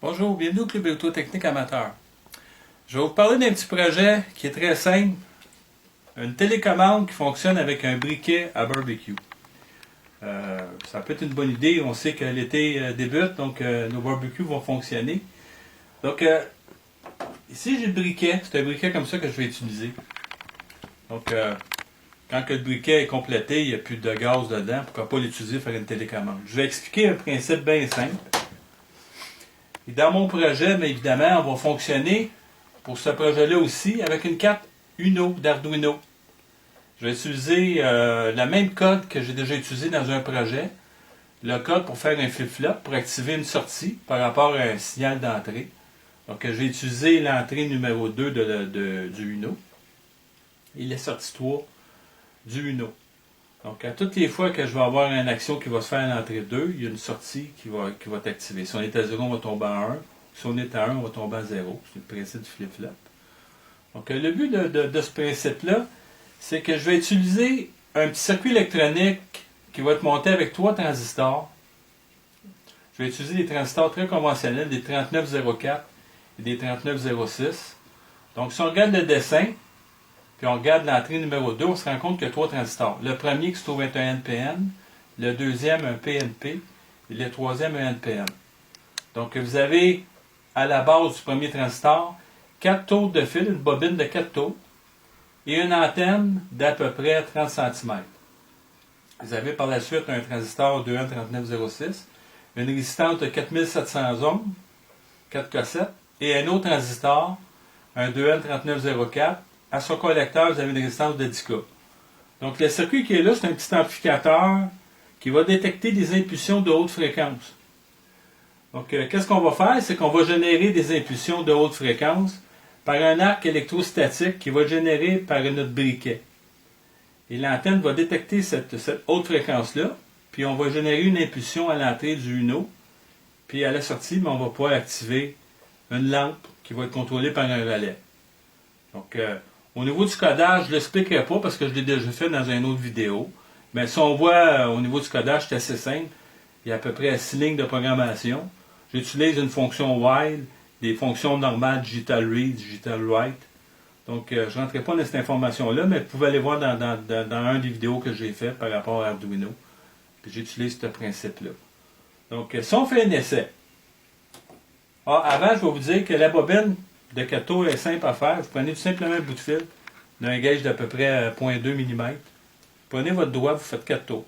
Bonjour, bienvenue au Club Électrotechnique Amateur. Je vais vous parler d'un petit projet qui est très simple. Une télécommande qui fonctionne avec un briquet à barbecue. Ça peut être une bonne idée. On sait que l'été débute, donc nos barbecues vont fonctionner. Donc, ici j'ai le briquet. C'est un briquet comme ça que je vais utiliser. Donc, quand le briquet est complété, il n'y a plus de gaz dedans. Pourquoi pas l'utiliser pour faire une télécommande? Je vais expliquer un principe bien simple. Et dans mon projet, bien évidemment, on va fonctionner pour ce projet-là aussi avec une carte Uno d'Arduino. Je vais utiliser le même code que j'ai déjà utilisé dans un projet. Le code pour faire un flip-flop, pour activer une sortie par rapport à un signal d'entrée. Donc, je vais utiliser l'entrée numéro 2 du Uno et la sortie 3 du Uno. Donc, à toutes les fois que je vais avoir une action qui va se faire à l'entrée 2, il y a une sortie qui va être activée. Si on est à 0, on va tomber à 1. Si on est à 1, on va tomber à 0. C'est le principe du flip-flop. Donc, le but de ce principe-là, c'est que je vais utiliser un petit circuit électronique qui va être monté avec 3 transistors. Je vais utiliser des transistors très conventionnels, des 3904 et des 3906. Donc, si on regarde le dessin, puis on regarde l'entrée numéro 2, on se rend compte qu'il y a 3 transistors. Le premier qui se trouve être un NPN, le deuxième un PNP, et le troisième un NPN. Donc vous avez à la base du premier transistor 4 tours de fil, une bobine de 4 tours, et une antenne d'à peu près 30 cm. Vous avez par la suite un transistor 2N3906, une résistance de 4700 ohms, 4 cassettes, et un autre transistor, un 2N3904, à son collecteur, vous avez une résistance de 10 ohms. Donc, le circuit qui est là, c'est un petit amplificateur qui va détecter des impulsions de haute fréquence. Donc, qu'est-ce qu'on va faire? C'est qu'on va générer des impulsions de haute fréquence par un arc électrostatique qui va être généré par notre briquet. Et l'antenne va détecter cette haute fréquence-là, puis on va générer une impulsion à l'entrée du Uno, puis à la sortie, on va pouvoir activer une lampe qui va être contrôlée par un relais. Donc, au niveau du codage, je ne l'expliquerai pas parce que je l'ai déjà fait dans une autre vidéo. Mais si on voit au niveau du codage, c'est assez simple. Il y a à peu près 6 lignes de programmation. J'utilise une fonction while, des fonctions normales digital read, digital write. Donc, je ne rentrerai pas dans cette information-là, mais vous pouvez aller voir dans un des vidéos que j'ai fait par rapport à Arduino. Puis j'utilise ce principe-là. Donc, si on fait un essai. Avant, je vais vous dire que la bobine de 4 tours est simple à faire. Vous prenez tout simplement un bout de fil d'un gauge d'à peu près 0,2 mm. Vous prenez votre doigt, vous faites 4 tours.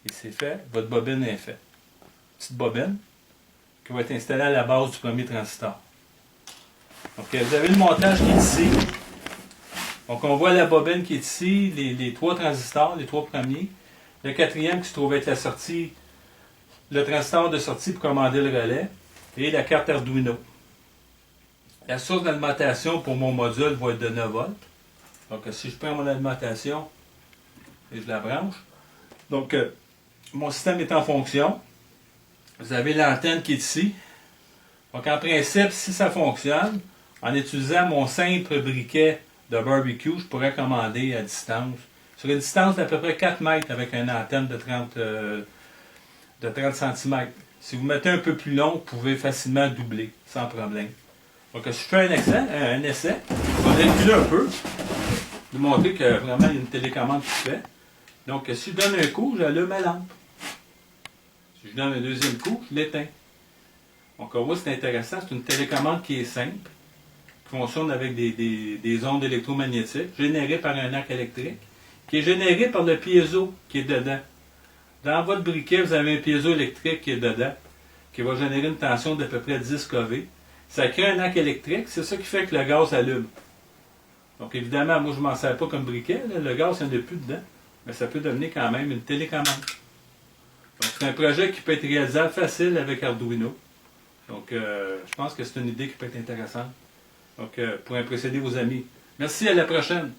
Et c'est fait, votre bobine est faite. Petite bobine qui va être installée à la base du premier transistor. Donc, vous avez le montage qui est ici. Donc, on voit la bobine qui est ici, les 3 transistors, les 3 premiers. Le quatrième qui se trouve être la sortie, le transistor de sortie pour commander le relais. Et la carte Arduino. La source d'alimentation pour mon module va être de 9 volts. Donc, si je prends mon alimentation et je la branche, donc mon système est en fonction. Vous avez l'antenne qui est ici. Donc, en principe, si ça fonctionne, en utilisant mon simple briquet de barbecue, je pourrais commander à distance. Sur une distance d'à peu près 4 mètres avec une antenne de 30 cm. Si vous mettez un peu plus long, vous pouvez facilement doubler, sans problème. Donc, si je fais un essai, je vais reculer un peu, vous montrer que vraiment il y a une télécommande qui se fait. Donc, si je donne un coup, j'allume ma lampe. Si je donne un deuxième coup, je l'éteins. Donc, on voit c'est intéressant, c'est une télécommande qui est simple, qui fonctionne avec des ondes électromagnétiques, générées par un arc électrique, qui est généré par le piezo qui est dedans. Dans votre briquet, vous avez un piezo électrique qui est dedans, qui va générer une tension d'à peu près 10 kV. Ça crée un arc électrique, c'est ça qui fait que le gaz allume. Donc évidemment, moi je ne m'en sers pas comme briquet, là, le gaz il n'y en a plus dedans, mais ça peut devenir quand même une télécommande. Donc c'est un projet qui peut être réalisable facile avec Arduino. Donc je pense que c'est une idée qui peut être intéressante. Donc pour impressionner vos amis. Merci, à la prochaine.